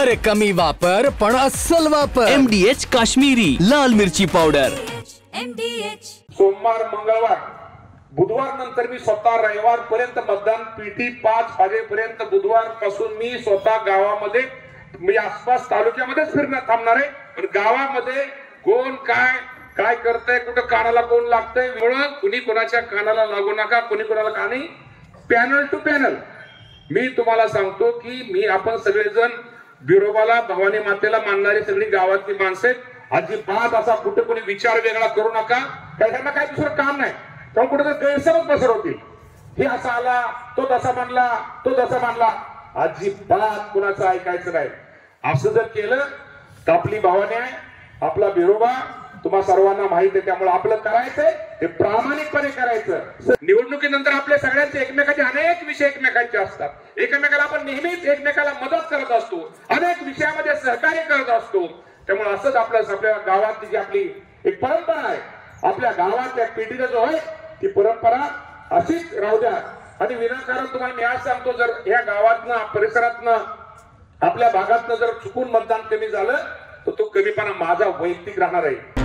अरे कमी वापर पण अस्सल वापर. MDH काश्मीरी लाल मिरची पावडर. सोमवार मंगळवार बुधवार नंतर मी स्वतः रविवार पर्यंत मतदान पेटी 5 वाजेपर्यंत बुधवार पासून मी स्वतः गावामध्ये मी आसपास तालुक्यामध्येच फिरण्यात थांबणार आहे. पण गावामध्ये कोण काय काय करतंय, कुठं कानाला कोण लागतंय, म्हणून कुणी कोणाच्या कानाला लागू नका, कुणी कोणाला कानी. पॅनल टू पॅनल मी तुम्हाला सांगतो की मी आपण सगळेजण बिरोबाला भवानी मातेला मानणारी सगळी गावातली माणसं आहेत. अजिबात असा कुठे कोणी विचार वेगळा करू नका. त्यांना काय दुसरं काम नाही, तेव्हा कुठे गैरसमज पसरवतील. हे असा आला, तो तसा मानला, तो तसा मानला. अजिबात कुणाचं ऐकायचं नाही. असं जर केलं तर आपली भवानी आहे, आपला बिरोबा तुम्हा सर्वांना माहित आहे. त्यामुळे आपलं करायचंय ते प्रामाणिकपणे करायचं. निवडणुकीनंतर आपल्या सगळ्यांचे एकमेकाचे अनेक विषय एकमेकांचे असतात. एकमेकाला आपण नेहमीच एकमेकाला मदत करत असतो, अनेक विषयामध्ये सहकार्य करत असतो. त्यामुळे असंच आपल्या गावातली जी आपली एक परंपरा आहे, आपल्या गावातल्या पिढीनं जो आहे ती परंपरा अशीच राहू द्या. आणि विनाकारण तुम्हाला मी आज सांगतो, जर या गावातनं परिसरातनं आपल्या भागातनं जर चुकून मतदान कमी झालं तर तो कमीपणा माझा वैयक्तिक राहणार आहे.